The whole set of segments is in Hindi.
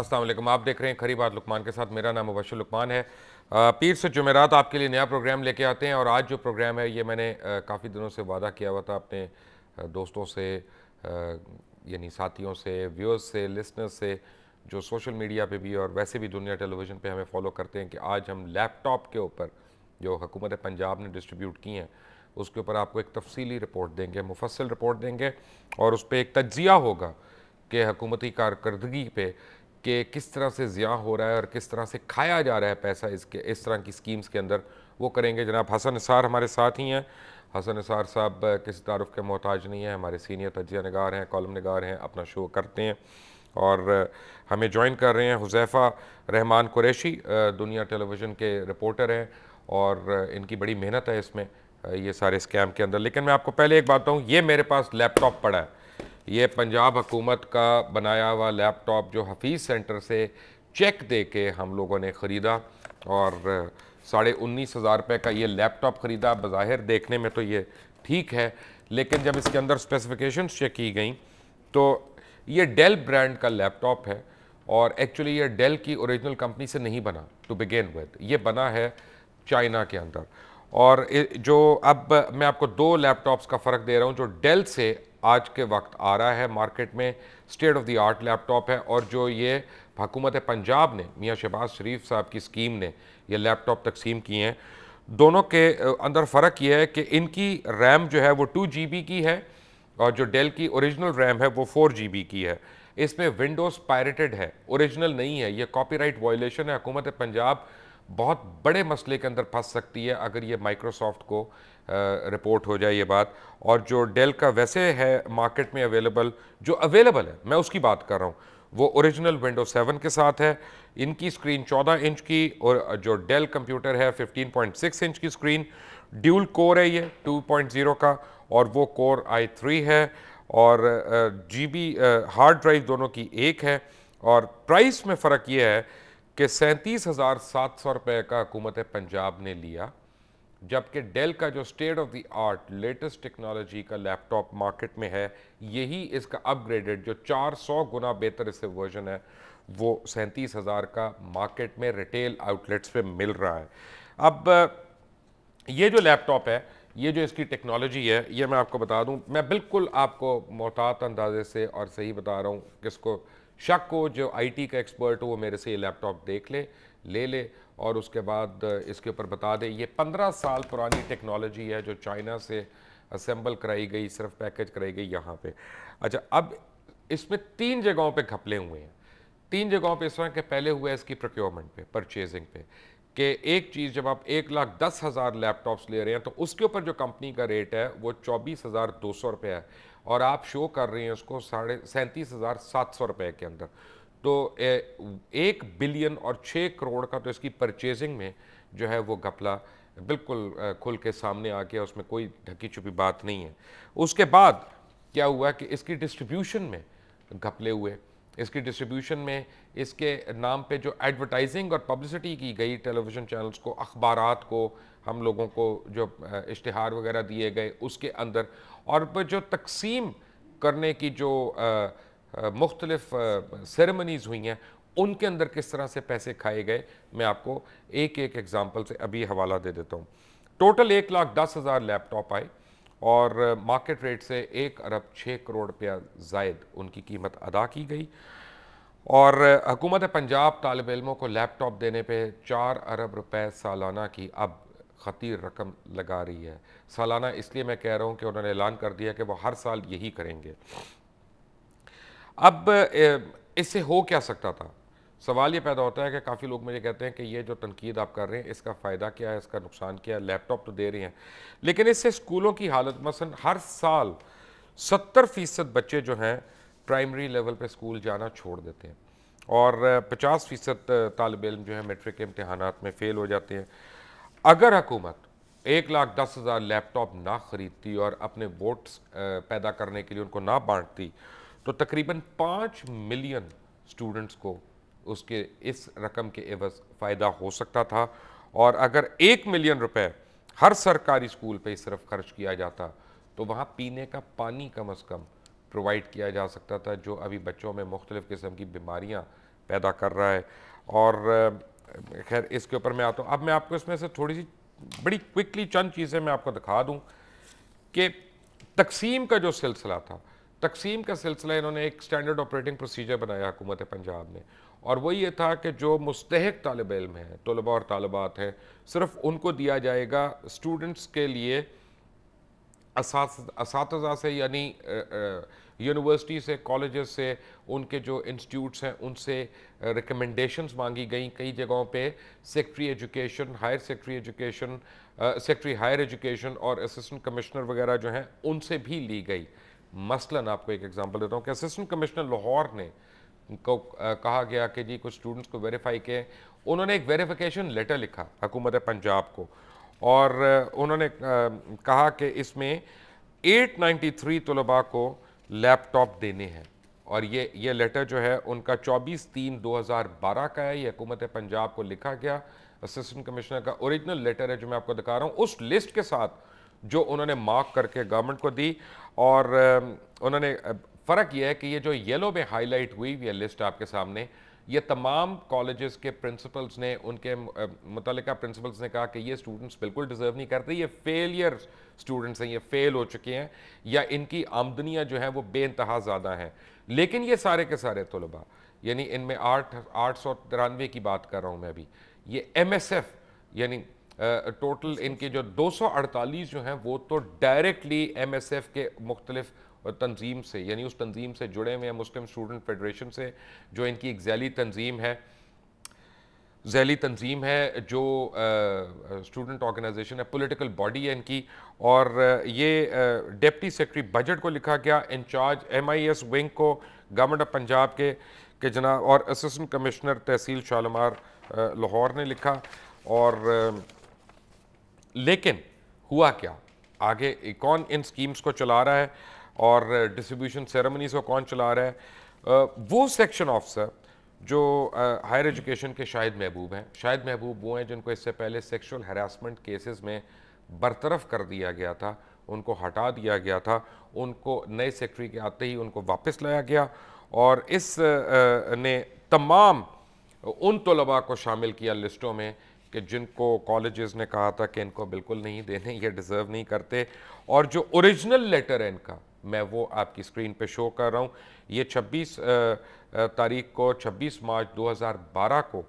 अस्सलाम वालेकुम। आप देख रहे हैं खरी बात लुकमान के साथ। मेरा नाम मुबश्शिर लुकमान है। पीर से जुमेरात आपके लिए नया प्रोग्राम लेके आते हैं और आज जो प्रोग्राम है ये मैंने काफ़ी दिनों से वादा किया हुआ था अपने दोस्तों से, यानी साथियों से, व्यूअर्स से, लिसनर्स से, जो सोशल मीडिया पे भी और वैसे भी दुनिया टेलीविज़न पे हमें फॉलो करते हैं, कि आज हम लैपटॉप के ऊपर जो हुकूमत पंजाब ने डिस्ट्रीब्यूट की हैं उसके ऊपर आपको एक तफसीली रिपोर्ट देंगे, मुफस्सल रिपोर्ट देंगे और उस पर एक तज्जिया होगा कि हुकूमती कारकर्दगी पे कि किस तरह से ज़िया हो रहा है और किस तरह से खाया जा रहा है पैसा इसके इस तरह की स्कीम्स के अंदर, वो करेंगे। जनाब हसन निसार हमारे साथ ही हैं। हसन निसार साहब किसी तारुफ के मोहताज नहीं है, हमारे सीनियर तजिया नगार हैं, कॉलम नगार हैं, अपना शो करते हैं और हमें ज्वाइन कर रहे हैं हुज़ैफ़ा रहमान कुरैशी, दुनिया टेलीविज़न के रिपोर्टर हैं और इनकी बड़ी मेहनत है इसमें, ये सारे स्कैम के अंदर। लेकिन मैं आपको पहले एक बात बताऊँ, ये मेरे पास लैपटॉप पड़ा है, ये पंजाब हुकूमत का बनाया हुआ लैपटॉप जो हफीज़ सेंटर से चेक दे के हम लोगों ने ख़रीदा और 19,500 रुपये का ये लैपटॉप ख़रीदा। बज़ाहिर देखने में तो ये ठीक है, लेकिन जब इसके अंदर स्पेसिफिकेशंस चेक की गई तो ये डेल ब्रांड का लैपटॉप है और एक्चुअली ये डेल की ओरिजिनल कंपनी से नहीं बना टू बिगिन विद, ये बना है चाइना के अंदर। और जो अब मैं आपको दो लैपटॉप्स का फ़र्क दे रहा हूँ, जो डेल से आज के वक्त आ रहा है मार्केट में, state of the art laptop है, और जो ये हुकूमत पंजाब ने, मियाँ शहबाज शरीफ साहब की स्कीम ने ये लैपटॉप तकसीम किए हैं, दोनों के अंदर फ़र्क ये है कि इनकी रैम जो है वो 2 GB की है और जो डेल की ओरिजिनल रैम है वो 4 GB की है। इसमें विंडोज़ पायरेटेड है, ओरिजिनल नहीं है। ये कॉपीराइट वायलेशन है। हुकूमत पंजाब बहुत बड़े मसले के अंदर फंस सकती है अगर ये माइक्रोसॉफ्ट को रिपोर्ट हो जाए ये बात। और जो डेल का वैसे है मार्केट में अवेलेबल, जो अवेलेबल है मैं उसकी बात कर रहा हूँ, वो ओरिजिनल विंडोज 7 के साथ है। इनकी स्क्रीन 14 इंच की और जो डेल कंप्यूटर है 15.6 इंच की स्क्रीन, ड्यूल कोर है ये 2.0 का, और वो कोर i3 है और GB हार्ड ड्राइव दोनों की एक है। और प्राइस में फ़र्क ये है कि 37,700 रुपये का हुकूमत पंजाब ने लिया, जबकि डेल का जो state of the art latest technology का लैपटॉप मार्केट में है, यही इसका अपग्रेडेड जो 400 गुना बेहतर इससे वर्जन है, वो 37,000 का मार्केट में रिटेल आउटलेट्स पे मिल रहा है। अब ये जो लैपटॉप है, ये जो इसकी टेक्नोलॉजी है, ये मैं आपको बता दूं, मैं बिल्कुल आपको मोहतात अंदाजे से और सही बता रहा हूँ, किसको शक हो, जो IT का एक्सपर्ट हो वो मेरे से ये लैपटॉप देख ले ले और उसके बाद इसके ऊपर बता दे। ये 15 साल पुरानी टेक्नोलॉजी है जो चाइना से असेंबल कराई गई, सिर्फ पैकेज कराई गई यहाँ पे। अच्छा, अब इसमें 3 जगहों पे घपले हुए हैं। 3 जगहों पे इस तरह के पहले हुए इसकी प्रोक्योरमेंट पे, परचेजिंग पे, कि एक चीज़ जब आप 1,10,000 लैपटॉप्स ले रहे हैं तो उसके ऊपर जो कंपनी का रेट है वो 24,200 रुपये है और आप शो कर रहे हैं उसको 37,700 रुपये के अंदर। तो 1 बिलियन और 6 करोड़ का तो इसकी परचेजिंग में जो है वो घपला बिल्कुल खुल के सामने आ गया, उसमें कोई ढकी छुपी बात नहीं है। उसके बाद क्या हुआ कि इसकी डिस्ट्रीब्यूशन में घपले हुए। इसकी डिस्ट्रीब्यूशन में इसके नाम पे जो एडवर्टाइजिंग और पब्लिसिटी की गई टेलीविज़न चैनल्स को, अखबारात को, हम लोगों को जो इश्तिहार वगैरह दिए गए उसके अंदर, और जो तकसीम करने की जो मुख्तलिफ सेरेमनीज़ हुई हैं उनके अंदर किस तरह से पैसे खाए गए, मैं आपको एक एक एग्जांपल से अभी हवाला दे देता हूँ। टोटल 1,10,000 लैपटॉप आए और मार्केट रेट से 1 अरब 6 करोड़ रुपया ज़ायद उनकी कीमत अदा की गई। और हुकूमत पंजाब तालिब इल्मों को लैपटॉप देने पे 4 अरब रुपए सालाना की अब ख़तीर रकम लगा रही है। सालाना इसलिए मैं कह रहा हूँ कि उन्होंने ऐलान कर दिया कि वो हर साल यही करेंगे। अब इससे हो क्या सकता था? सवाल ये पैदा होता है कि काफ़ी लोग मुझे कहते हैं कि ये जो तनकीद आप कर रहे हैं इसका फ़ायदा क्या है, इसका नुकसान क्या है, लैपटॉप तो दे रहे हैं, लेकिन इससे स्कूलों की हालत, मसलन हर साल 70% बच्चे जो हैं प्राइमरी लेवल पे स्कूल जाना छोड़ देते हैं और 50% तालिब इल्म जो है मैट्रिक के इम्तहानात में फ़ेल हो जाते हैं। अगर हुकूमत 1,10,000 लैपटॉप ना ख़रीदती और अपने वोट्स पैदा करने के लिए उनको ना बांटती तो तकरीबन 5 मिलियन स्टूडेंट्स को उसके इस रकम के एवज़ फ़ायदा हो सकता था। और अगर 1 मिलियन रुपए हर सरकारी स्कूल पे सिर्फ खर्च किया जाता तो वहाँ पीने का पानी कम अज़ कम प्रोवाइड किया जा सकता था, जो अभी बच्चों में मुख्तलिफ़ किस्म की बीमारियाँ पैदा कर रहा है। और खैर इसके ऊपर मैं आता हूँ। अब मैं आपको इसमें से थोड़ी सी बड़ी क्विकली चंद चीज़ें मैं आपको दिखा दूँ कि तकसीम का जो सिलसिला था, तकसीम का सिलसिला इन्होंने एक स्टैंडर्ड ऑपरेटिंग प्रोसीजर बनाया हुकूमत पंजाब ने, और वो ये था कि जो मुस्तहिक तालिब इल्म हैं, तलबा और तालिबात हैं, सिर्फ उनको दिया जाएगा स्टूडेंट्स के लिए असातिज़ा से, यानी यूनिवर्सिटी से, कॉलेजेस से, उनके जो इंस्टीट्यूट्स हैं उनसे रिकमेंडेशंस मांगी गई। कई जगहों पे secretary education, higher secretary education, secretary higher education और असिस्टेंट कमिश्नर वगैरह जो हैं उनसे भी ली गई। मसलन आपको एक एग्जांपल देता हूँ कि असिस्टेंट कमिश्नर लाहौर ने को कहा गया कि जी कुछ स्टूडेंट्स को वेरीफाई के, उन्होंने एक वेरिफिकेशन लेटर लिखा हुकूमत पंजाब को, और उन्होंने कहा कि इसमें 893 तलबा को लैपटॉप देने हैं, और ये लेटर जो है उनका 24/3/2012 का है। ये हुकूमत पंजाब को लिखा गया, असिस्टेंट कमिश्नर का ओरिजिनल लेटर है जो मैं आपको दिखा रहा हूँ, उस लिस्ट के साथ जो उन्होंने मार्क करके गवर्नमेंट को दी। और उन्होंने फ़र्क यह है कि ये जो येलो में हाईलाइट हुई ये लिस्ट आपके सामने, ये तमाम कॉलेजेस के प्रिंसिपल्स ने, उनके मुतल्लिका प्रिंसिपल्स ने कहा कि ये स्टूडेंट्स बिल्कुल डिज़र्व नहीं करते, ये फेलियर स्टूडेंट्स हैं, ये फेल हो चुके हैं, या इनकी आमदनियाँ जो हैं वो बेइंतहा ज़्यादा हैं। लेकिन ये सारे के सारे तलबा, यानी इनमें 893 की बात कर रहा हूँ मैं अभी, ये MSF यानी टोटल इनके जो 248 जो हैं वो तो डायरेक्टली MSF के मुख्तलिफ तंजीम से, यानी उस तंजीम से जुड़े हुए हैं, मुस्लिम स्टूडेंट फेडरेशन से, जो इनकी एक झैली तंजीम है जो स्टूडेंट ऑर्गेनाइजेशन है, पॉलिटिकल बॉडी है इनकी। और ये डिप्टी सेक्रेटरी बजट को लिखा गया, इंचार्ज MIS विंग को गवर्नमेंट ऑफ पंजाब के जनाब, और असिस्टेंट कमिश्नर तहसील शालीमार लाहौर ने लिखा। और लेकिन हुआ क्या आगे, कौन इन स्कीम्स को चला रहा है और डिस्ट्रीब्यूशन सेरेमनीज को कौन चला रहा है? वो सेक्शन ऑफिसर जो हायर एजुकेशन के शाहिद महबूब हैं। शाहिद महबूब वो हैं जिनको इससे पहले सेक्सुअल हरासमेंट केसेस में बरतरफ कर दिया गया था, उनको हटा दिया गया था, उनको नए सेक्रेटरी के आते ही उनको वापस लाया गया, और इस ने तमाम उन तलबा को शामिल किया लिस्टों में कि जिनको कॉलेजेस ने कहा था कि इनको बिल्कुल नहीं देने, ये डिज़र्व नहीं करते। और जो ओरिजिनल लेटर है इनका, मैं वो आपकी स्क्रीन पे शो कर रहा हूँ। ये 26 तारीख को, 26 मार्च 2012 को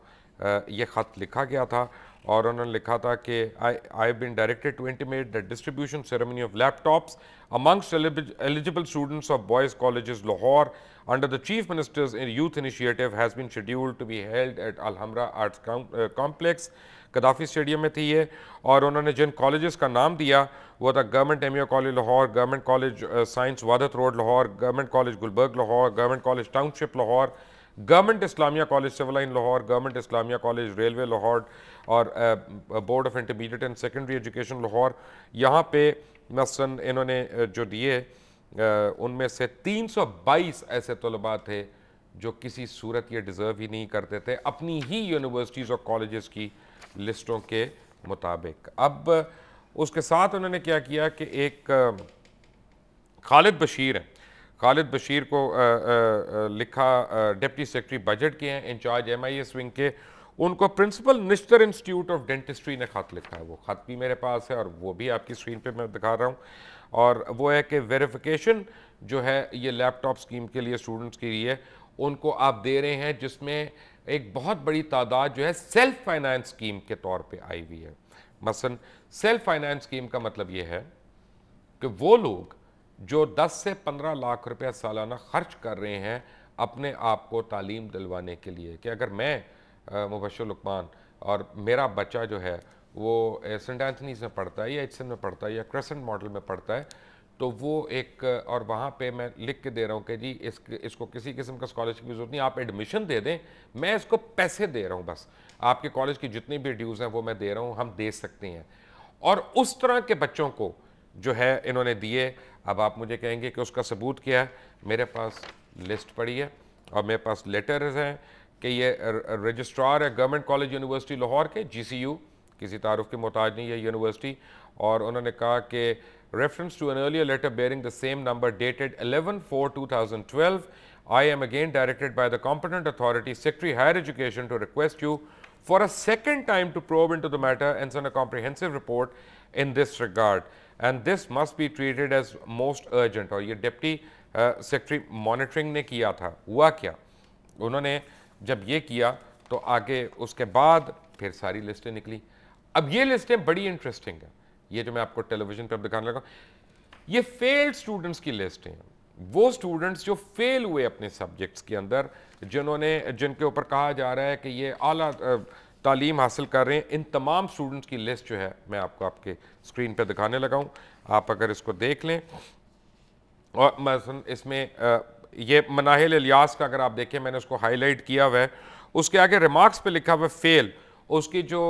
ये ख़त लिखा गया था, और उन्होंने लिखा था कि I have been directed to intimate the distribution ceremony of laptops amongst eligible students of boys colleges Lahore under the Chief Minister's Youth Initiative has been scheduled to be held at Alhambra Arts Complex, कदाफ़ी stadium में थी ये। और उन्होंने जिन कॉलेजेस का नाम दिया वो था government MEO college Lahore, government college science Wahdat road Lahore, government college Gulberg Lahore, government college township Lahore, government Islamia college civil line Lahore, government Islamia college railway Lahore, और board of intermediate and secondary education Lahore. यहाँ पे मसलन इन्होंने जो दिए उनमें से 322 ऐसे तलबा थे जो किसी सूरत ये डिज़र्व ही नहीं करते थे अपनी ही यूनिवर्सिटीज़ और कॉलेजेस की लिस्टों के मुताबिक। अब उसके साथ उन्होंने क्या किया कि एक खालिद बशीर है, खालिद बशीर को लिखा, डिप्टी सेक्रेटरी बजट के हैं, इंचार्ज MIS विंग के, उनको principal Nishtar institute of dentistry ने ख़त लिखा है। वो ख़त भी मेरे पास है और वो भी आपकी स्क्रीन पे मैं दिखा रहा हूँ। और वो है कि वेरिफिकेशन जो है ये लैपटॉप स्कीम के लिए स्टूडेंट्स के लिए उनको आप दे रहे हैं, जिसमें एक बहुत बड़ी तादाद जो है सेल्फ फाइनेंस स्कीम के तौर पे आई हुई है। मसलन सेल्फ फाइनेंस स्कीम का मतलब ये है कि वो लोग जो 10 से 15 लाख रुपया सालाना खर्च कर रहे हैं अपने आप को तालीम दिलवाने के लिए, कि अगर मैं मुबश्शिर लुकमान और मेरा बच्चा जो है वो सेंट एंथनीज में पढ़ता है या एचसन में पढ़ता है या क्रेसेंट मॉडल में पढ़ता है, तो वो एक, और वहाँ पे मैं लिख के दे रहा हूँ कि जी इसको किसी किस्म का स्कॉलरशिप की जरूरत नहीं, आप एडमिशन दे दें, मैं इसको पैसे दे रहा हूँ, बस आपके कॉलेज की जितनी भी ड्यूज़ हैं वो मैं दे रहा हूँ, हम दे सकते हैं। और उस तरह के बच्चों को जो है इन्होंने दिए। अब आप मुझे कहेंगे कि उसका सबूत क्या है, मेरे पास लिस्ट पड़ी है और मेरे पास लेटर्स हैं कि ये रजिस्ट्रार है गवर्नमेंट कॉलेज यूनिवर्सिटी लाहौर के, GCU, किसी तारुफ की मोहताज नहीं है यूनिवर्सिटी, और उन्होंने कहा कि reference to an earlier letter bearing the same number dated 11/4/2012 I am again directed by the competent authority, Secretary Higher Education, to request you for a second time to probe into the matter and send a comprehensive report in this regard. And this must be treated as most urgent. और ये डिप्टी सेक्रेटरी मॉनिटरिंग ने किया था। हुआ क्या, उन्होंने जब ये किया तो आगे उसके बाद फिर सारी लिस्टें निकली। अब ये लिस्टें बड़ी इंटरेस्टिंग हैं, ये जो मैं आपको टेलीविजन पर दिखाने लगा, ये फेल्ड स्टूडेंट्स की लिस्ट हैं। वो स्टूडेंट्स जो फेल हुए अपने सब्जेक्ट्स के अंदर, जिनके ऊपर कहा जा रहा है कि ये आला तालीम हासिल कर रहे हैं, इन तमाम स्टूडेंट्स की लिस्ट जो है मैं आपको आपके स्क्रीन पे दिखाने लगा हूँ। आप अगर इसको देख लें, और मसलन इसमें ये मनाहिल इलियास का अगर आप देखें, मैंने उसको हाईलाइट किया हुआ है, उसके आगे रिमार्क्स पे लिखा हुआ है फेल, उसकी जो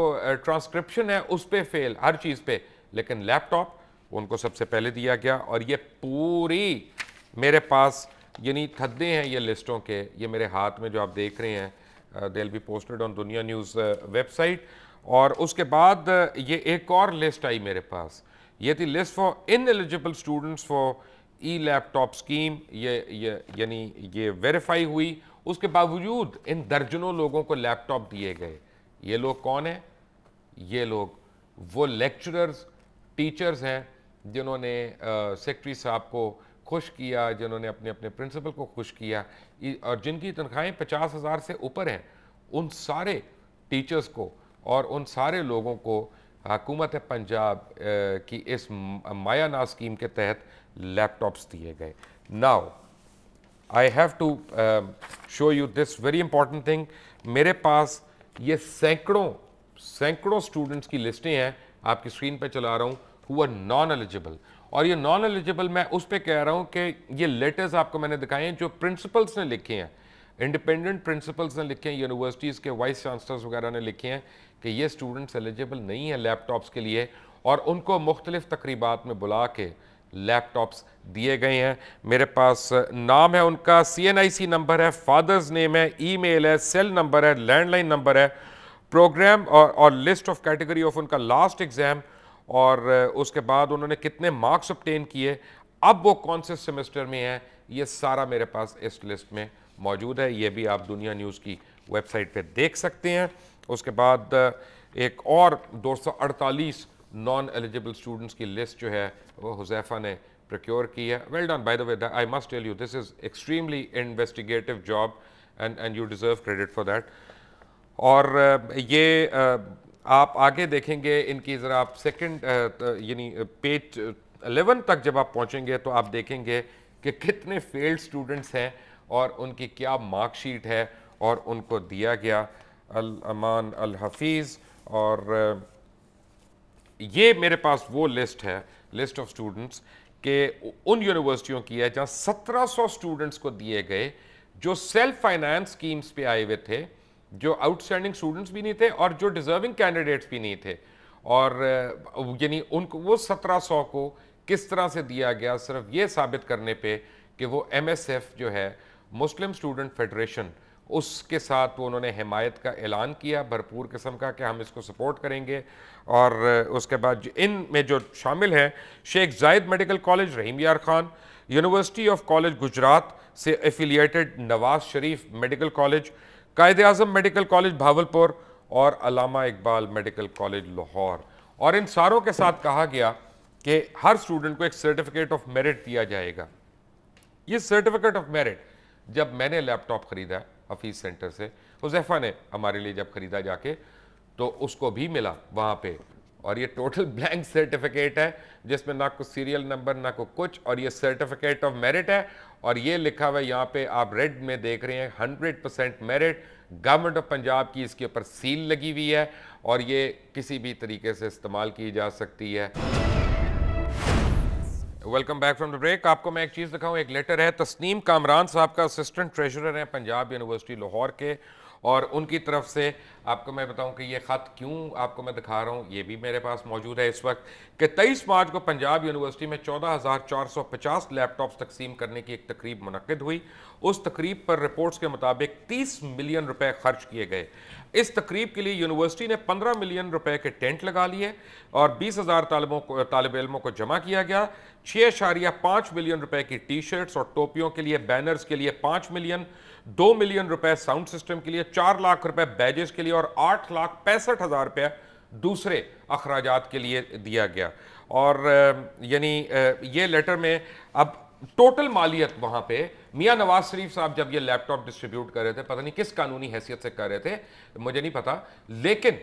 ट्रांसक्रिप्शन है उस पर फेल, हर चीज़ पे, लेकिन लैपटॉप उनको सबसे पहले दिया गया। और ये पूरी मेरे पास यानी थद्दे हैं ये लिस्टों के, ये मेरे हाथ में जो आप देख रहे हैं, they will be posted on दुनिया न्यूज़ वेबसाइट। और उसके बाद ये एक और लिस्ट आई मेरे पास, ये थी list for ineligible students for E laptop scheme. ये यानी ये वेरीफाई हुई, उसके बावजूद इन दर्जनों लोगों को लैपटॉप दिए गए। ये लोग कौन हैं? ये लोग वो लेक्चरर्स, टीचर्स हैं जिन्होंने सेक्रेटरी साहब को खुश किया, जिन्होंने अपने अपने प्रिंसिपल को खुश किया, और जिनकी तनख्वाहें 50,000 से ऊपर हैं, उन सारे टीचर्स को और उन सारे लोगों को हुकूमत पंजाब की इस मायानाज स्कीम के तहत लैपटॉप्स दिए गए। Now I have to show you this very important thing. मेरे पास ये सैकड़ों स्टूडेंट्स की लिस्टें हैं, आपकी स्क्रीन पे चला रहा हूँ, हु आर नॉन एलिजिबल। और ये नॉन एलिजिबल मैं उस पे कह रहा हूँ कि ये लेटर्स आपको मैंने दिखाए हैं जो प्रिंसिपल्स ने लिखे हैं, इंडिपेंडेंट प्रिंसिपल्स ने लिखे हैं, यूनिवर्सिटीज़ के वाइस चांसलर्स वगैरह ने लिखे हैं कि ये स्टूडेंट्स एलिजिबल नहीं है लैपटॉप्स के लिए, और उनको मुख्तलिफ तकरीबात में बुला के लैपटॉप्स दिए गए हैं। मेरे पास नाम है उनका, CNIC नंबर है, फादर्स नेम है, ईमेल है, सेल नंबर है, लैंडलाइन नंबर है, प्रोग्राम और लिस्ट ऑफ कैटेगरी ऑफ उनका लास्ट एग्ज़ाम, और उसके बाद उन्होंने कितने मार्क्स ऑब्टेन किए, अब वो कौन से सेमेस्टर में हैं, ये सारा मेरे पास इस लिस्ट में मौजूद है। ये भी आप दुनिया न्यूज़ की वेबसाइट पे देख सकते हैं। उसके बाद एक और 248 नॉन एलिजिबल स्टूडेंट्स की लिस्ट जो है वो हुज़ैफा ने प्रोक्योर की है। Well done, by the way, I must tell you this is extremely investigative job and you deserve credit for that. और ये आप आगे देखेंगे इनकी, ज़रा आप सेकंड यानी पेज 11 तक जब आप पहुंचेंगे तो आप देखेंगे कि कितने फेल्ड स्टूडेंट्स हैं और उनकी क्या मार्कशीट है, और उनको दिया गया अल अमान अल हफीज़। और ये मेरे पास वो लिस्ट है, लिस्ट ऑफ स्टूडेंट्स के उन यूनिवर्सिटियों की है जहाँ 1700 स्टूडेंट्स को दिए गए जो सेल्फ फाइनेंस स्कीम्स पे आए हुए थे, जो आउटस्टैंडिंग स्टूडेंट्स भी नहीं थे और जो डिजर्विंग कैंडिडेट्स भी नहीं थे। और यानी उनको वो 1700 को किस तरह से दिया गया, सिर्फ ये साबित करने पे कि वो MSF जो है, मुस्लिम स्टूडेंट फेडरेशन, उसके साथ वो उन्होंने हिमायत का ऐलान किया भरपूर किस्म का कि हम इसको सपोर्ट करेंगे। और उसके बाद इन में जो शामिल हैं, शेख जायद मेडिकल कॉलेज रहीम यार Khan, university of college Gujarat से affiliated Nawaz Sharif medical college, कायदे आज़म मेडिकल कॉलेज भावलपुर, और अल्लामा इकबाल मेडिकल कॉलेज लाहौर। और इन सारों के साथ कहा गया कि हर स्टूडेंट को एक सर्टिफिकेट ऑफ मेरिट दिया जाएगा। ये सर्टिफिकेट ऑफ मेरिट जब मैंने लैपटॉप खरीदा हफीज़ सेंटर से, हुज़ैफा ने हमारे लिए जब खरीदा जाके, तो उसको भी मिला वहाँ पे, और ये टोटल ब्लैंक सर्टिफिकेट है जिसमें ना कुछ सीरियल नंबर ना कुछ, और ये सर्टिफिकेट ऑफ मेरिट है। और ये लिखा हुआ है यहाँ पे, आप रेड में देख रहे हैं, 100% मेरिट, गवर्नमेंट ऑफ पंजाब की इसके ऊपर सील लगी हुई है, और ये किसी भी तरीके से इस्तेमाल की जा सकती है। Welcome back from the break. आपको मैं एक चीज़ दिखाऊं, एक लेटर है तस्नीम कामरान साहब का, असिस्टेंट ट्रेजरर हैं पंजाब यूनिवर्सिटी लाहौर के, और उनकी तरफ से आपको मैं बताऊं कि ये ख़त क्यों आपको मैं दिखा रहा हूं, ये भी मेरे पास मौजूद है इस वक्त, कि 23 मार्च को पंजाब यूनिवर्सिटी में 14,450 लैपटॉप्स तकसीम करने की एक तकरीब मुनक्किद हुई। उस तकरीब पर रिपोर्ट्स के मुताबिक 30 मिलियन रुपए खर्च किए गए। इस तकरीब के लिए यूनिवर्सिटी ने 15 मिलियन रुपए के टेंट लगा लिए और 20,000 तालिब इल्मों को जमा किया गया। 6.5 मिलियन रुपए की टी शर्ट्स और टोपियों के लिए, बैनर्स के लिए 5 मिलियन, 2 मिलियन रुपए साउंड सिस्टम के लिए, 4 लाख रुपए बैजेस के लिए और 8,65,000 रुपए दूसरे अखराजात के लिए दिया गया। और यानी ये लेटर में अब टोटल मालियत वहां पे मियां नवाज शरीफ साहब जब ये लैपटॉप डिस्ट्रीब्यूट कर रहे थे, पता नहीं किस कानूनी हैसियत से कर रहे थे, मुझे नहीं पता, लेकिन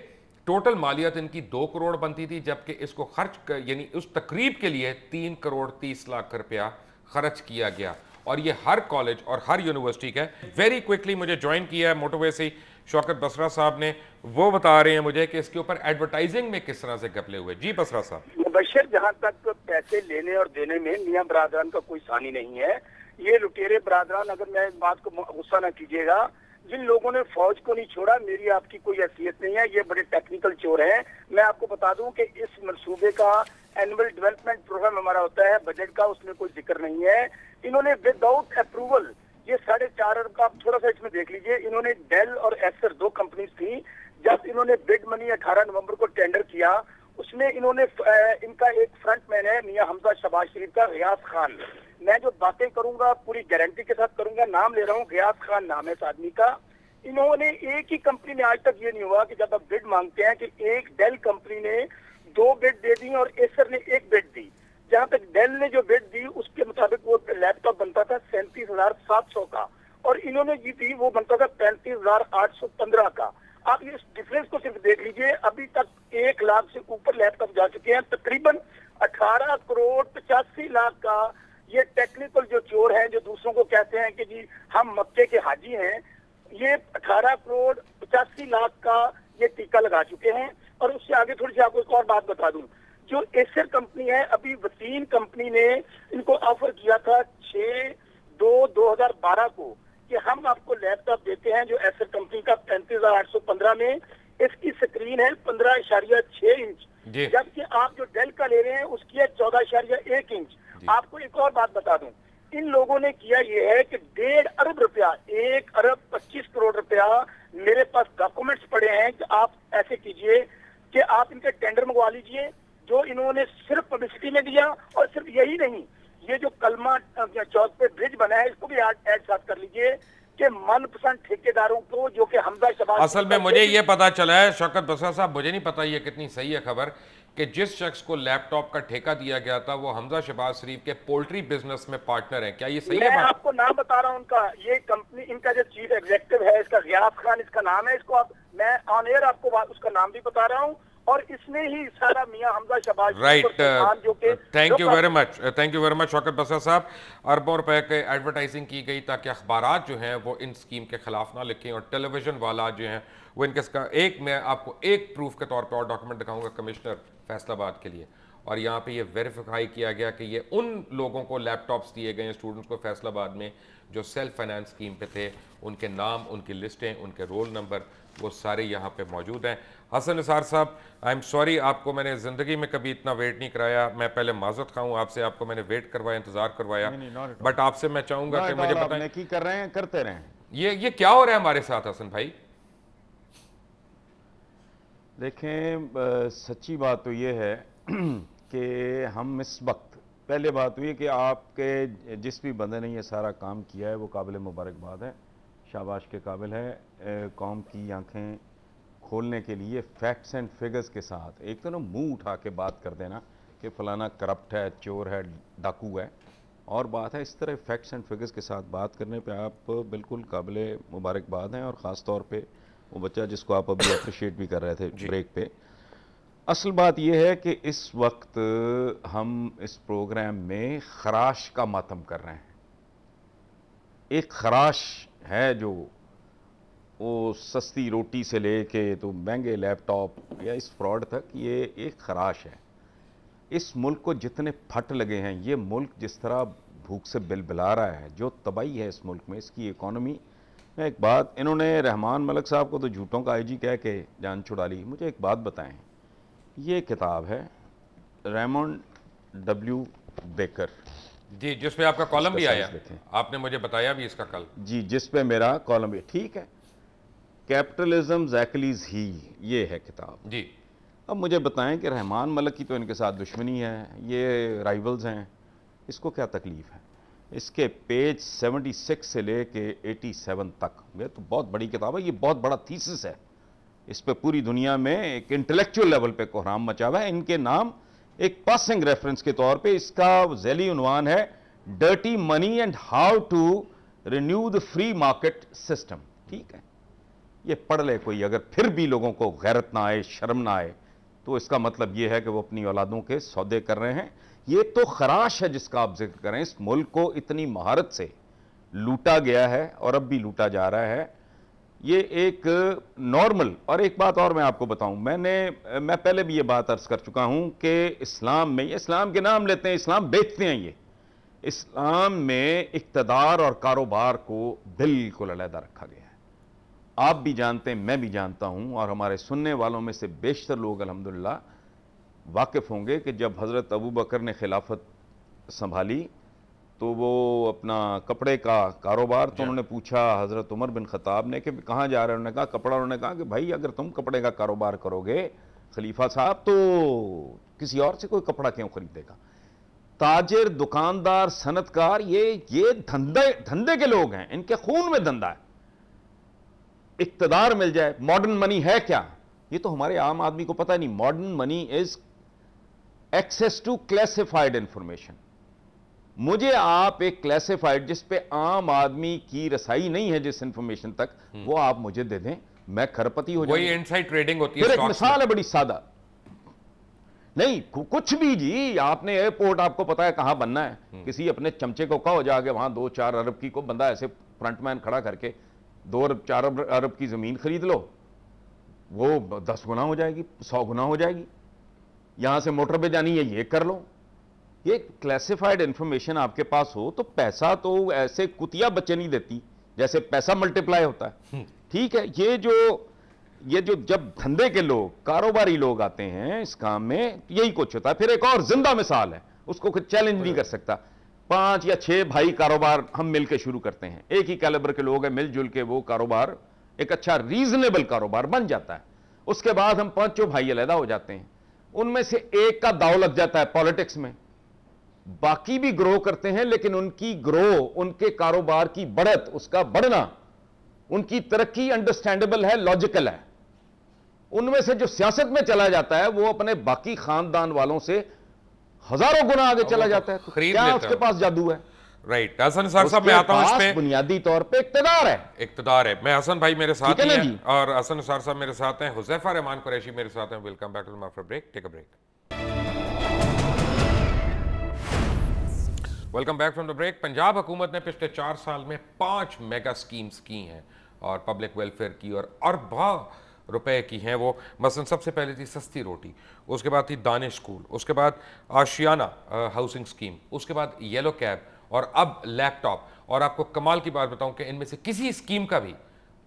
टोटल मालियत इनकी 2 करोड़ बनती थी, जबकि इसको खर्च यानी उस तकरीब के लिए 3 करोड़ 30 लाख रुपया खर्च किया गया। और ये हर कॉलेज और हर यूनिवर्सिटी का है। वेरी क्विकली मुझे ज्वाइन किया है मोटरवे से शौकत बसरा साहब ने, वो बता रहे हैं मुझे कि इसके ऊपर एडवर्टाइजिंग में किस तरह से घपले हुए। जी बसरा साहब। मुबशर, जहाँ तक पैसे लेने और देने में मियां बरादरान का कोई सानी नहीं है। ये लुटेरे बरादरान, अगर मैं इस बात को गुस्सा ना कीजिएगा, जिन लोगों ने फौज को नहीं छोड़ा, मेरी आपकी कोई हैसियत नहीं है, ये बड़े टेक्निकल चोर हैं। मैं आपको बता दूं कि इस मंसूबे का एनुअल डेवलपमेंट प्रोग्राम हमारा होता है बजट का, उसमें कोई जिक्र नहीं है। इन्होंने विदाउट अप्रूवल ये 4.5 अरब का, आप थोड़ा सा इसमें देख लीजिए, इन्होंने डेल और एसर 2 कंपनीज थी। जब इन्होंने बिड मनी 18 नवंबर को टेंडर किया, उसमें इन्होंने इनका एक फ्रंटमैन है मियां हमजा शबाज शरीफ का, गयास खान। मैं जो बातें करूंगा पूरी गारंटी के साथ करूंगा, नाम ले रहा हूँ, गयास खान नाम है इस आदमी का। इन्होंने एक ही कंपनी में, आज तक ये नहीं हुआ कि जब आप बिड मांगते हैं कि एक डेल कंपनी ने 2 बिड दे दी और एसर ने 1 बिड दी। जहां तक डेल ने जो बिड दी उसके मुताबिक वो लैपटॉप बनता था 37,700 का, और इन्होंने जीती वो बनता था 35,815 का। आप इस डिफरेंस को सिर्फ देख लीजिए। अभी तक 1 लाख से ऊपर लैपटॉप जा चुके हैं। तकरीबन 18 करोड़ 85 लाख का ये टेक्निकल जो चोर हैं, जो दूसरों को कहते हैं कि जी हम मक्के के हाजी हैं, ये 18 करोड़ 85 लाख का ये टीका लगा चुके हैं। और उससे आगे थोड़ी सी आपको एक और बात बता दूं, जो एसर कंपनी है, अभी वसीन कंपनी ने इनको ऑफर किया था 6/2/2012 को कि हम आपको लैपटॉप देते हैं, जो एसर कंपनी का 35,815 में, इसकी स्क्रीन है 15.6 इंच, जबकि आप जो डेल का ले रहे हैं उसकी है 14.1 इंच। आपको एक और बात बता दूं, इन लोगों ने किया ये है कि 1.5 अरब रुपया, 1 अरब 25 करोड़ रुपया, मेरे पास डॉक्यूमेंट्स पड़े हैं कि आप ऐसे कीजिए कि आप इनके टेंडर मंगवा लीजिए, जो इन्होंने सिर्फ पब्लिसिटी में दिया। और सिर्फ यही नहीं, ये जो कलमा चौक पे ब्रिज बना है, इसको भी ऐड साथ कर लीजिए कि मनपसंद ठेकेदारों को, जो कि हमजा शबाज, असल में मुझे ये पता चला है शौकत बसरा साहब, मुझे नहीं पता ये कितनी सही है खबर, कि जिस शख्स को लैपटॉप का ठेका दिया गया था वो हमजा शबाज शरीफ के पोल्ट्री बिजनेस में पार्टनर है। क्या ये सही है? मैं आपको नाम बता रहा हूँ उनका। ये कंपनी, इनका जो चीफ एग्जीक्यूटिव है, इसका गयास खान इसका नाम है। इसको आप, मैं ऑन एयर आपको उसका नाम भी बता रहा हूँ। और इसने ही सारा Mian Hamza Shahbaz, right, thank you very much, thank you very much Shaukat Basra साहब। अरबों रुपए के एडवर्टाइजिंग की गई ताकि अखबारात जो हैं वो इन स्कीम के खिलाफ ना लिखें, और टेलीविजन वाला जो हैं वो इनके एक, मैं आपको एक प्रूफ के तौर पे और डॉक्यूमेंट दिखाऊंगा कमिश्नर फैसलाबाद के लिए, और यहाँ पे ये वेरीफाई किया गया कि ये उन लोगों को लैपटॉप्स दिए गए हैं, स्टूडेंट्स को फैसलाबाद में, जो सेल्फ फाइनेंस स्कीम पे थे, उनके नाम, उनकी लिस्टें, उनके रोल नंबर, वो सारे यहाँ पे मौजूद हैं। हसन निसार साहब, आई एम सॉरी, आपको मैंने ज़िंदगी में कभी इतना वेट नहीं कराया, मैं पहले माजरत खाऊं आपसे, आपको मैंने वेट करवाया, इंतजार करवाया, बट आपसे मैं चाहूँगा कि मुझे बताएं की कर रहे हैं, करते रहें। ये क्या हो रहा है हमारे साथ हसन भाई? देखें, सच्ची बात तो ये है कि हम इस वक्त, पहले बात हुई है कि आपके जिस भी बंदे ने ये सारा काम किया है वो काबिल मुबारकबाद है, शाबाश के काबिल है। कौम की आंखें खोलने के लिए फैक्ट्स एंड फिगर्स के साथ, एक तो ना मुंह उठा के बात कर देना कि फलाना करप्ट है, चोर है, डाकू है, और बात है इस तरह फैक्ट्स एंड फिगर्स के साथ बात करने पे आप बिल्कुल काबिल मुबारकबाद हैं। और ख़ास तौर पे वो बच्चा जिसको आप अभी अप्रिशिएट भी कर रहे थे ब्रेक पे, असल बात यह है कि इस वक्त हम इस प्रोग्राम में खराश का मातम कर रहे हैं। एक खराश है जो वो सस्ती रोटी से लेके तो महंगे लैपटॉप या इस फ्रॉड तक, ये एक खराश है। इस मुल्क को जितने फट लगे हैं, ये मुल्क जिस तरह भूख से बिलबिला रहा है, जो तबाही है इस मुल्क में, इसकी इकॉनमी मैं एक बात, इन्होंने रहमान मलिक साहब को तो झूठों का आईजी कह के जान छुड़ा ली। मुझे एक बात बताएं, ये किताब है रेमंड डब्ल्यू बेकर जी, जिस पे आपका कॉलम भी आया, आपने मुझे बताया भी इसका कल जी, जिस पे मेरा कॉलम भी, ठीक है, कैपिटलिज्म ज़ैकलीज ही, ये है किताब जी। अब मुझे बताएं कि रहमान मलिक की तो इनके साथ दुश्मनी है, ये राइवल्स हैं, इसको क्या तकलीफ है? इसके पेज 76 से लेके 87 तक, ये तो बहुत बड़ी किताब है, ये बहुत बड़ा थीसिस है, इस पे पूरी दुनिया में एक इंटेलेक्चुअल लेवल पे कोहराम मचा हुआ है। इनके नाम एक पासिंग रेफरेंस के तौर पे इसका ज़ैली उन्वान है dirty money and how to renew the free market system. ठीक है, ये पढ़ ले कोई, अगर फिर भी लोगों को गैरत ना आए, शर्म ना आए, तो इसका मतलब ये है कि वो अपनी औलादों के सौदे कर रहे हैं। ये तो खराश है जिसका आप जिक्र करें। इस मुल्क को इतनी महारत से लूटा गया है और अब भी लूटा जा रहा है। ये एक नॉर्मल, और एक बात और मैं आपको बताऊं, मैं पहले भी ये बात अर्ज कर चुका हूं कि इस्लाम में, ये इस्लाम के नाम लेते हैं, इस्लाम बेचते हैं, ये इस्लाम में इक्तदार और कारोबार को बिल्कुल अलहदा रखा गया है। आप भी जानते हैं, मैं भी जानता हूं, और हमारे सुनने वालों में से बेशतर लोग अल्हम्दुलिल्लाह वाकिफ होंगे कि जब हज़रत अबू बकर ने खिलाफत संभाली तो वो अपना कपड़े का कारोबार, तो उन्होंने पूछा हज़रत उमर बिन ख़त्ताब ने कि कहाँ जा रहे हैं? उन्होंने कहा कपड़ा। उन्होंने कहा कि भाई अगर तुम कपड़े का कारोबार करोगे खलीफा साहब, तो किसी और से कोई कपड़ा क्यों खरीदेगा? ताजिर, दुकानदार, सनतकार, ये धंधे के लोग हैं, इनके खून में धंधा है। इक्तदार मिल जाए। मॉडर्न मनी है क्या? ये तो हमारे आम आदमी को पता नहीं। Modern money is access to classified information. मुझे आप एक क्लासिफाइड, जिस पे आम आदमी की रसाई नहीं है जिस इंफॉर्मेशन तक, वो आप मुझे दे दें, मैं खरपति हो जाऊं। वही इनसाइड ट्रेडिंग होती है। फिर एक मिसाल है बड़ी सादा, नहीं कुछ भी जी, आपने एयरपोर्ट, आपको पता है कहां बनना है, किसी अपने चमचे को कहो जाके वहां 2-4 अरब की को बंदा ऐसे फ्रंटमैन खड़ा करके 2-4 अरब की जमीन खरीद लो, वो 10 गुना हो जाएगी, 100 गुना हो जाएगी। यहां से मोटर पे जानी है, ये कर लो। ये क्लासिफाइड इंफॉर्मेशन आपके पास हो तो पैसा तो ऐसे कुतिया बच्चे नहीं देती जैसे पैसा मल्टीप्लाई होता है। ठीक है, ये जो जब धंधे के लोग, कारोबारी लोग आते हैं इस काम में, यही कुछ होता है। फिर एक और जिंदा मिसाल है, उसको कुछ चैलेंज नहीं कर सकता। 5 या 6 भाई कारोबार हम मिलकर शुरू करते हैं, एक ही कैलिबर के लोग हैं, मिलजुल के वो कारोबार एक अच्छा रीजनेबल कारोबार बन जाता है। उसके बाद हम 5 भाई अलहदा हो जाते हैं, उनमें से एक का दाव लग जाता है पॉलिटिक्स में, बाकी भी ग्रो करते हैं, लेकिन उनकी ग्रो, उनके कारोबार की बढ़त, उसका बढ़ना, उनकी तरक्की अंडरस्टैंडेबल है, लॉजिकल है। उनमें से जो सियासत में चला जाता है वो अपने बाकी खानदान वालों से हजारों गुना आगे चला जाता है। तो क्या उसके पास जादू है? राइट। हसन निसार साहब, मैं आता हूं इस पे। बुनियादी तौर पे इक्तदार है। मैं हसन भाई मेरे साथ ही हैं, और हसन निसार साहब मेरे साथ हैं, हुज़ैफा रहमान कुरैशी मेरे साथ हैं। Welcome back to the after break, take a break. Welcome back from the break. Punjab हुकूमत ने पिछले 4 साल में 5 मेगा स्कीम्स की हैं और पब्लिक वेलफेयर की, और अरबों रुपए की हैं वो। मसलन सबसे पहले थी सस्ती रोटी, उसके बाद थी दानिश स्कूल, उसके बाद आशियाना हाउसिंग स्कीम, उसके बाद येलो कैब, और अब लैपटॉप। और आपको कमाल की बात बताऊं कि इनमें से किसी स्कीम का भी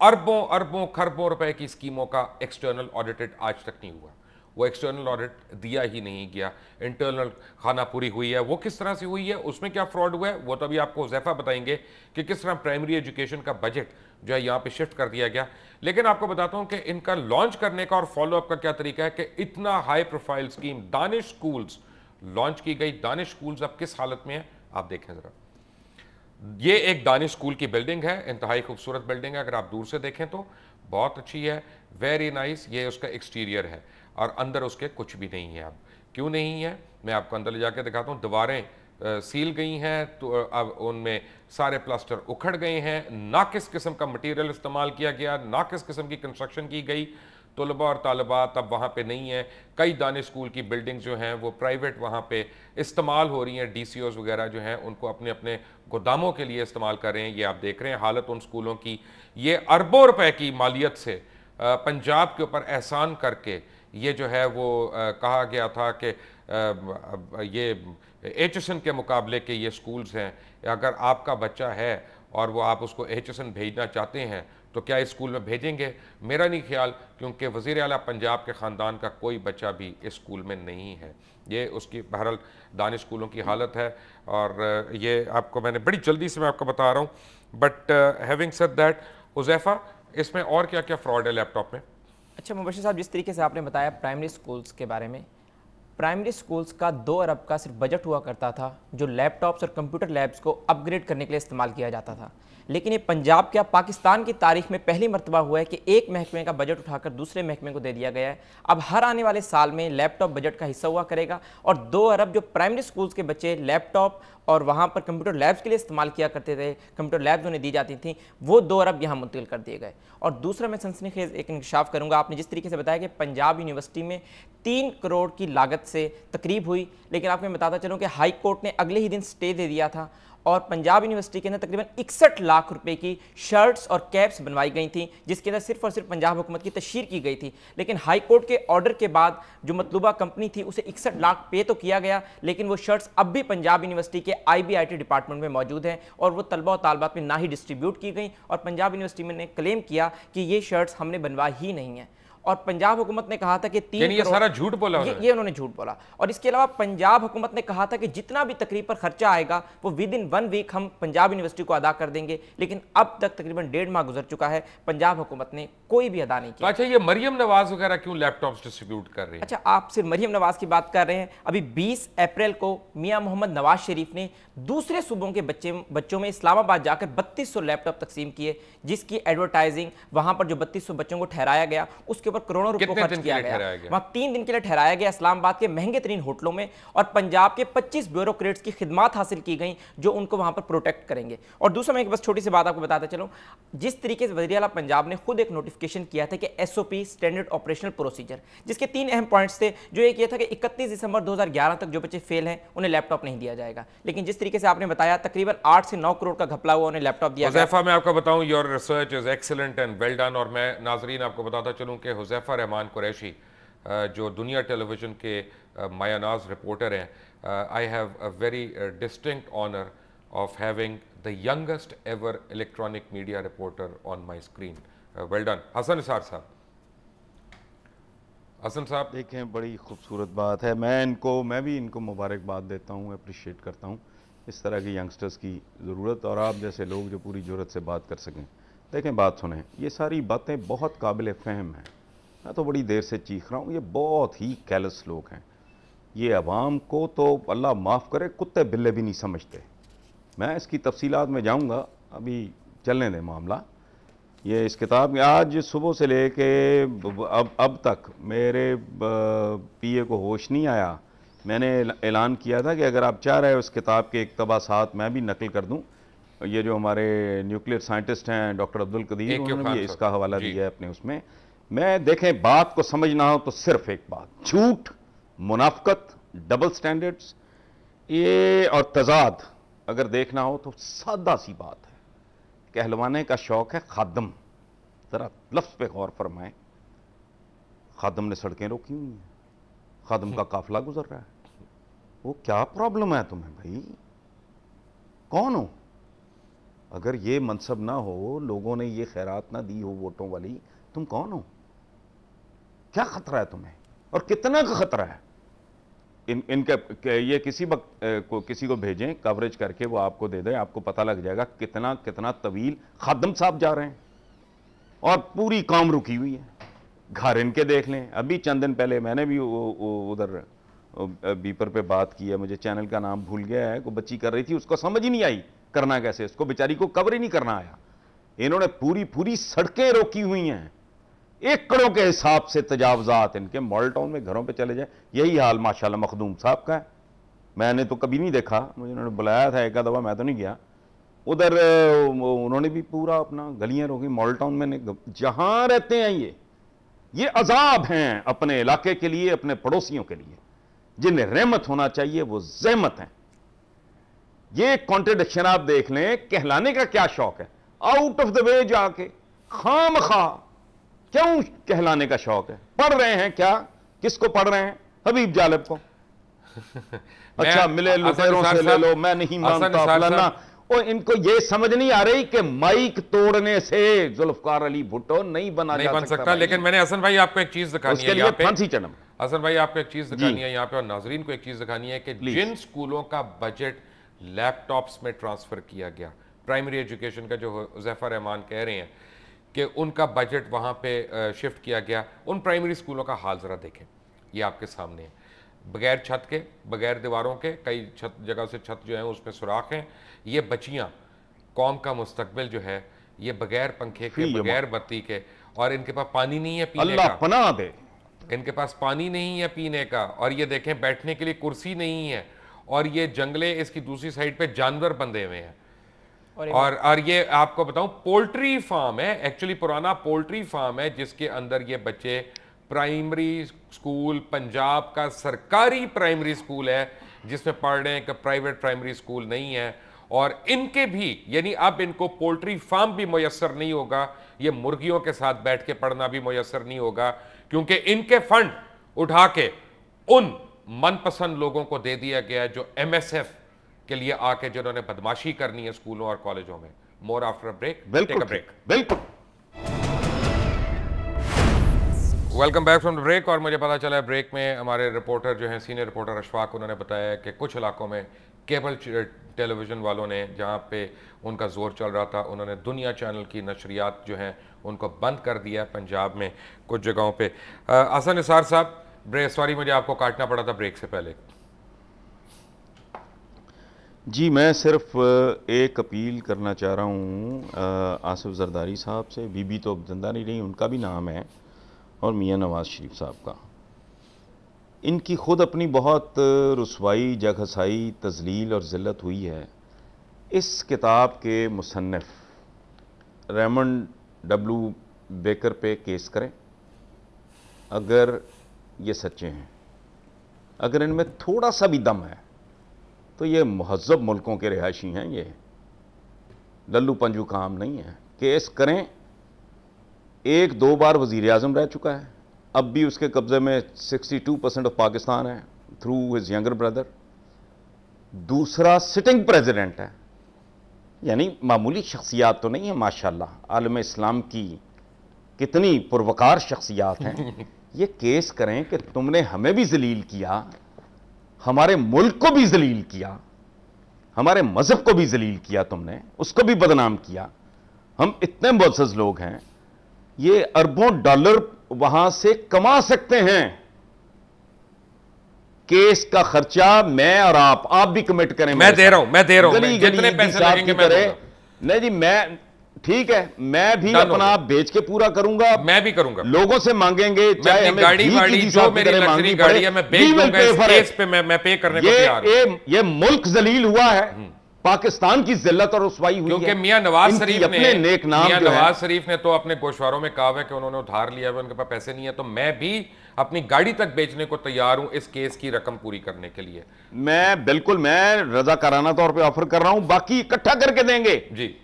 अरबों अरबों खरबों रुपए की स्कीमों का एक्सटर्नल ऑडिटेड आज तक नहीं हुआ। वो एक्सटर्नल ऑडिट दिया ही नहीं गया। इंटरनल खाना पूरी हुई है, वो किस तरह से हुई है, उसमें क्या फ्रॉड हुआ है, वो तो अभी आपको हुज़ैफा बताएंगे कि किस तरह प्राइमरी एजुकेशन का बजट जो है यहाँ पे शिफ्ट कर दिया गया। लेकिन आपको बताता हूँ कि इनका लॉन्च करने का और फॉलोअप का क्या तरीका है कि इतना high profile scheme Danish schools launch की गई। दानिश स्कूल्स अब किस हालत में है आप देखें जरा। ये एक दानिश स्कूल की बिल्डिंग है, इंतहाई खूबसूरत बिल्डिंग है, अगर आप दूर से देखें तो बहुत अच्छी है, वेरी नाइस। ये उसका एक्सटीरियर है, और अंदर उसके कुछ भी नहीं है। अब क्यों नहीं है, मैं आपको अंदर ले जाकर दिखाता हूँ। दीवारें सील गई हैं, तो अब उनमें सारे प्लास्टर उखड़ गए हैं, नाकिस किस्म का मटेरियल इस्तेमाल किया गया, नाकिस किस्म की कंस्ट्रक्शन की गई। तलबा और तालिबात अब वहाँ पे नहीं है। कई दानिश स्कूल की बिल्डिंग जो हैं वो प्राइवेट वहाँ पे इस्तेमाल हो रही हैं। DCOs वगैरह जो हैं उनको अपने अपने गोदामों के लिए इस्तेमाल कर रहे हैं। ये आप देख रहे हैं हालत उन स्कूलों की। ये अरबों रुपए की मालियत से पंजाब के ऊपर एहसान करके ये जो है वो कहा गया था कि ये HSN के मुकाबले के ये स्कूल्स हैं। अगर आपका बच्चा है और वो आप उसको HSN भेजना चाहते हैं तो क्या इस स्कूल में भेजेंगे? मेरा नहीं ख्याल, क्योंकि वज़ीर आला पंजाब के ख़ानदान का कोई बच्चा भी इस स्कूल में नहीं है। ये उसकी बहरहाल दानिश स्कूलों की हालत है, और ये आपको मैंने बड़ी जल्दी से मैं आपको बता रहा हूँ। But having said that, Huzaifa, इसमें और क्या क्या फ्रॉड है लैपटॉप में? अच्छा मुबश्शिर साहब, जिस तरीके से आपने बताया प्राइमरी स्कूल्स के बारे में, प्राइमरी स्कूल्स का 2 अरब का सिर्फ बजट हुआ करता था जो लैपटॉप्स और कंप्यूटर लैब्स को अपग्रेड करने के लिए इस्तेमाल किया जाता था। लेकिन ये पंजाब क्या पाकिस्तान की तारीख में पहली मरतबा हुआ है कि एक महकमे का बजट उठाकर दूसरे महकमे को दे दिया गया है। अब हर आने वाले साल में लैपटॉप बजट का हिस्सा हुआ करेगा, और 2 अरब जो प्राइमरी स्कूल्स के बच्चे लैपटॉप और वहाँ पर कंप्यूटर लैब्स के लिए इस्तेमाल किया करते थे, कंप्यूटर लैब्स उन्हें दी जाती थी, वो 2 अरब यहाँ मुंतकिल कर दिए गए। और दूसरा मैं सनसनीखेज एक इंकशाफ करूँगा, आपने जिस तरीके से बताया कि पंजाब यूनिवर्सिटी में 3 करोड़ की लागत से तकरीब हुई, लेकिन आपको मैं बताता चलूँ कि हाई कोर्ट ने अगले ही दिन स्टे दे दिया था, और पंजाब यूनिवर्सिटी के अंदर तकरीबन 61 लाख रुपए की शर्ट्स और कैप्स बनवाई गई थी, जिसके अंदर सिर्फ और सिर्फ पंजाब हुकूमत की तशहीर की गई थी। लेकिन हाई कोर्ट के ऑर्डर के बाद जो मतलूबा कंपनी थी उसे 61 लाख पे तो किया गया, लेकिन वो शर्ट्स अब भी पंजाब यूनिवर्सिटी के IBIT डिपार्टमेंट में मौजूद हैं, और वो तलबा और तालबात में ना ही डिस्ट्रीब्यूट की गई, और पंजाब यूनिवर्सिटी ने क्लेम किया कि ये शर्ट्स हमने बनवाई ही नहीं है। और पंजाब हुकूमत ने कहा था कि 3 ये सारा झूठ बोला, ये उन्होंने झूठ बोला। और इसके अलावा पंजाब हुकूमत ने कहा था कि जितना भी तकरीब पर खर्चा आएगा वो विद इन 1 वीक हम पंजाब यूनिवर्सिटी को अदा कर देंगे, लेकिन अब तक तकरीबन 1.5 माह गुजर चुका है, पंजाब हुकूमत ने कोई भी अदा नहीं किया। अच्छा, ये मरियम नवाज वगैरह क्यों लैपटॉप्स डिस्ट्रीब्यूट कर रही है? अच्छा, आप सिर्फ मरियम नवाज की बात कर रहे हैं। अभी 20 अप्रैल को मियां मोहम्मद नवाज शरीफ ने दूसरे सूबों के बच्चों में इस्लामाबाद जाकर 3200 लैपटॉप तकसीम किए, जिसकी एडवर्टाइजिंग वहां पर जो 3200 बच्चों को ठहराया गया उसके ऊपर करोड़ों रुपए खर्च किया गया। वहां 3 दिन के लिए ठहराया गया इस्लामाबाद के महंगे तरीन होटलों में, और पंजाब के 25 ब्यूरोक्रेट्स की खिदमत हासिल की गई जो उनको वहां पर प्रोटेक्ट करेंगे। और दूसरा मैं एक बस छोटी सी बात आपको बताता चलूं, जिस तरीके से वज़ीर आला पंजाब ने खुद एक नोटिफिकेशन किया था कि SOP स्टैंडर्ड ऑपरेशनल प्रोसीजर, जिसके 3 अहम पॉइंट्स थे। जो एक ये था कि 31 दिसंबर 2011 तक जो बच्चे फेल हैं उन्हें लैपटॉप नहीं दिया जाएगा, लेकिन जिस तरीके से आपने बताया तकरीबन 8 से 9 करोड़ का घपला हुआ, उन्हें लैपटॉप दिया गया। हुज़ैफ़ा, मैं आपको बताऊं, your research is excellent and well done. और मैं नाजरीन आपको बताता चलूं कि हुज़ैफ़ा रहमान कुरैशी जो दुनिया टेलीविज़न के मायानाज रिपोर्टर हैं, I have a very distinct honour of having the youngest ever electronic media reporter on my screen. Well done. Hasan Nisar Sahab, Hasan साहब, देखें बड़ी खूबसूरत बात है, मैं भी इनको मुबारकबाद देता हूँ, अप्रिशिएट करता हूँ इस तरह के यंगस्टर्स की ज़रूरत, और आप जैसे लोग जो पूरी ज़रूरत से बात कर सकें। देखें, बात सुनें, ये सारी बातें बहुत काबिल फ़हम हैं। मैं तो बड़ी देर से चीख रहा हूँ, ये बहुत ही कैलस लोग हैं। ये अवाम को तो अल्लाह माफ़ करे कुत्ते बिल्ले भी नहीं समझते। मैं इसकी तफसीलात में जाऊँगा, अभी चलने दें मामला। ये इस किताब में आज सुबह से लेके अब तक मेरे PA को होश नहीं आया। मैंने ऐलान किया था कि अगर आप चाह रहे हो इस किताब के इक़्तिबासात मैं भी नकल कर दूं। ये जो हमारे न्यूक्लियर साइंटिस्ट हैं डॉक्टर अब्दुल कदीर, उन्होंने भी इसका हवाला दिया है अपने उसमें। मैं देखें, बात को समझना हो तो सिर्फ एक बात, झूठ, मुनाफकत, डबल स्टैंडर्ड्स ये और तजाद अगर देखना हो तो सादा सी बात है। कहलवाने का शौक है खादम। ज़रा लफ्ज़ पे गौर फरमाएं, खादम ने सड़कें रोकी हुई हैं, खादम का काफिला गुजर रहा है। वो क्या प्रॉब्लम है तुम्हें भाई? कौन हो? अगर ये मनसब ना हो, लोगों ने ये खैरात ना दी हो वोटों वाली, तुम कौन हो? क्या खतरा है तुम्हें, और कितना का खतरा है? इनके ये किसी वक्त किसी को भेजें कवरेज करके, वो आपको दे दे, आपको पता लग जाएगा कितना कितना तवील खादम साहब जा रहे हैं, और पूरी काम रुकी हुई है। घर इनके देख लें। अभी चंद दिन पहले मैंने भी उधर बीपर पे बात की है, मुझे चैनल का नाम भूल गया है, कोई बच्ची कर रही थी, उसको समझ ही नहीं आई करना कैसे, उसको बेचारी को कवर ही नहीं करना आया। इन्होंने पूरी पूरी सड़कें रोकी हुई हैं, एकड़ों के हिसाब से तजावजात इनके। मॉडल टाउन में घरों पे चले जाए, यही हाल माशाल्लाह मखदूम साहब का है। मैंने तो कभी नहीं देखा, मुझे उन्होंने बुलाया था एक दफ़ा, मैं तो नहीं गया उधर। उन्होंने भी पूरा अपना गलियां रोकी मॉडल टाउन में। जहां रहते हैं ये अजाब हैं अपने इलाके के लिए, अपने पड़ोसियों के लिए। जिन्हें रहमत होना चाहिए वो ज़हमत हैं। ये कॉन्ट्रडिक्शन आप देख लें। कहलाने का क्या शौक है, आउट ऑफ द वे जाके खामखा क्यों कहलाने का शौक है? पढ़ रहे हैं क्या? किसको पढ़ रहे हैं? हबीब जालिब को। अच्छा मिले लुटेरों से ले लो, मैं नहीं मानता फलाना। और इनको ये समझ नहीं आ रही कि माइक तोड़ने से जुल्फकार अली भुट्टो नहीं बन सकता। लेकिन मैंने हसन भाई आपको एक चीज दिखानी है यहाँ पे, फांसी चढ़ना। हसन भाई आपको एक चीज दिखानी है यहाँ पे, और नाजरीन को एक चीज दिखानी है कि जिन स्कूलों का बजट लैपटॉप्स में ट्रांसफर किया गया, प्राइमरी एजुकेशन का, जो हुज़ैफा रहमान कह रहे हैं कि उनका बजट वहाँ पे शिफ्ट किया गया, उन प्राइमरी स्कूलों का हाल ज़रा देखें, ये आपके सामने है। बगैर छत के, बगैर दीवारों के, कई छत जगह से छत जो है उसमें सुराख हैं। ये बच्चियाँ, कौम का मुस्तकबिल जो है, ये बगैर पंखे के, बगैर बत्ती के, और इनके पास पानी नहीं है पीने का, अल्लाह पनाह दे, इनके पास पानी नहीं है पीने का, और ये देखें बैठने के लिए कुर्सी नहीं है, और ये जंगले, इसकी दूसरी साइड पे जानवर बंधे हुए हैं। और ये आपको बताऊं पोल्ट्री फार्म है, एक्चुअली पुराना पोल्ट्री फार्म है, जिसके अंदर ये बच्चे, प्राइमरी स्कूल पंजाब का सरकारी प्राइमरी स्कूल है जिसमें पढ़ रहे हैं कि प्राइवेट प्राइमरी स्कूल नहीं है, और इनके भी, यानी अब इनको पोल्ट्री फार्म भी मुयस्सर नहीं होगा, ये मुर्गियों के साथ बैठ के पढ़ना भी मुयस्सर नहीं होगा, क्योंकि इनके फंड उठा के उन मनपसंद लोगों को दे दिया गया जो MSF के लिए आके जिन्होंने बदमाशी करनी है स्कूलों और कॉलेजों में। More after a break, take a break. बिल्कुल। Welcome back from the break. और मुझे पता चला है ब्रेक में हमारे रिपोर्टर जो हैं, सीनियर रिपोर्टर अशफाक, उन्होंने बताया कि कुछ इलाकों में केबल टेलीविज़न वालों ने, जहाँ पे उनका जोर चल रहा था, उन्होंने दुनिया चैनल की नशरियात जो हैं उनको बंद कर दिया पंजाब में कुछ जगहों पे। हसन निसार साहब, सॉरी मुझे आपको काटना पड़ा था ब्रेक से पहले। जी, मैं सिर्फ एक अपील करना चाह रहा हूँ आसिफ जरदारी साहब से, बीबी तो अब जिंदा नहीं रही, उनका भी नाम है, और मियाँ नवाज शरीफ साहब का। इनकी ख़ुद अपनी बहुत रुसवाई, जगहसाई, तजलील और ज़िल्लत हुई है। इस किताब के मुसन्निफ़ रेमंड W. बेकर पे केस करें, अगर ये सच्चे हैं, अगर इनमें थोड़ा सा भी दम है, तो ये महज़ब मुल्कों के रिहायशी हैं, ये लल्लू पंजू काम नहीं है। केस करें, 1-2 बार वज़ीर आज़म रह चुका है, अब भी उसके कब्ज़े में 62% ऑफ पाकिस्तान है थ्रू हिज यंगर ब्रदर। दूसरा सिटिंग प्रेसिडेंट है, यानी मामूली शख्सियात तो नहीं है, माशाल्लाह आलम इस्लाम की कितनी पुरवकार शख्सियात हैं। ये केस करें कि तुमने हमें भी जलील किया, हमारे मुल्क को भी जलील किया, हमारे मजहब को भी जलील किया, तुमने उसको भी बदनाम किया। हम इतने मुअज़्ज़ज़ लोग हैं, ये अरबों डॉलर वहां से कमा सकते हैं। केस का खर्चा मैं और आप भी कमिट करें। मैं दे रहा हूं, जितने पैसे लगेंगे मैं दूंगा। नहीं जी, मैं ठीक है, मैं भी अपना बेच के पूरा करूंगा, मैं भी करूंगा, लोगों से मांगेंगे, चाहे हमें गाड़ी जो मेरी लग्जरी गाड़ी है मैं बेच दूंगा, केस पे मैं पे करने को तैयार हूं। ये मुल्क जलील हुआ है, पाकिस्तान की जिल्लत और रुसवाई हुई है, क्योंकि मियां नवाज शरीफ ने, नेक नाम मियां नवाज शरीफ ने तो अपने गोशवारों में कहा है कि उन्होंने उधार लिया है, उनके पास पैसे नहीं है, तो मैं भी अपनी गाड़ी तक बेचने को तैयार हूं इस केस की रकम पूरी करने के लिए। मैं बिल्कुल, मैं रजाकाराना तौर पे ऑफर कर रहा हूं, बाकी इकट्ठा करके देंगे जी।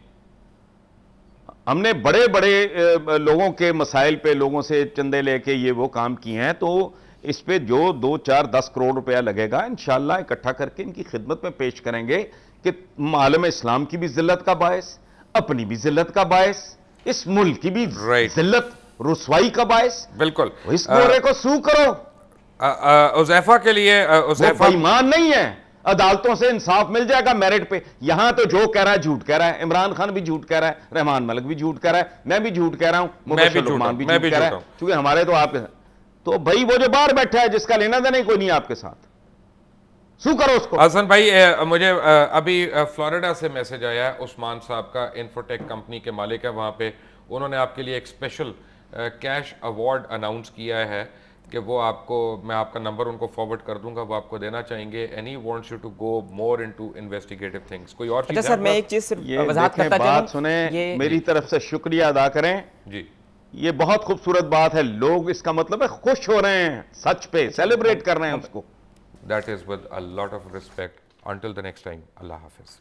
हमने बड़े बड़े लोगों के मसाइल पे लोगों से चंदे लेके ये वो काम किए हैं, तो इस पे जो 2, 4, 10 करोड़ रुपया लगेगा इंशाअल्लाह इकट्ठा करके इनकी खिदमत में पेश करेंगे कि आलम इस्लाम की भी जिल्लत का बायस, अपनी भी जिल्लत का बायस, इस मुल्क की भी जिल्लत रुसवाई का बायस। बिल्कुल, इस गोरे को सू करो। हुज़ैफा के लिए बेईमान नहीं है, अदालतों से इंसाफ मिल जाएगा मेरिट पे। यहां तो जो कह रहा है झूठ कह रहा है, इमरान खान भी झूठ कह रहा है, रहमान मलिक भी झूठ कह रहा है, मैं भी झूठ कह रहा हूं, मुबश्शिर लुकमान भी झूठ कह रहा है, क्योंकि हमारे तो आपके साथ, तो भाई वो जो बाहर बैठा है जिसका लेना देना कोई नहीं आपके साथ, सू करो उसको। हसन भाई, मुझे अभी फ्लोरिडा से मैसेज आया है, उस्मान साहब का, इन्फोटेक कंपनी के मालिक है वहां पे, उन्होंने आपके लिए एक स्पेशल कैश अवार्ड अनाउंस किया है कि वो आपको, मैं आपका नंबर उनको फॉरवर्ड कर दूंगा, वो आपको देना चाहेंगे, and he wants you to go more into investigative things. कोई और चीज? अच्छा सर, मैं एक चीज सिर्फ वजाहत करता चलूं, बात सुने, मेरी तरफ से शुक्रिया अदा करें जी। ये बहुत खूबसूरत बात है, लोग इसका मतलब है खुश हो रहे हैं, सच पे सेलिब्रेट कर रहे हैं उसको। That is with a lot of respect. Until the next time, Allah Hafiz.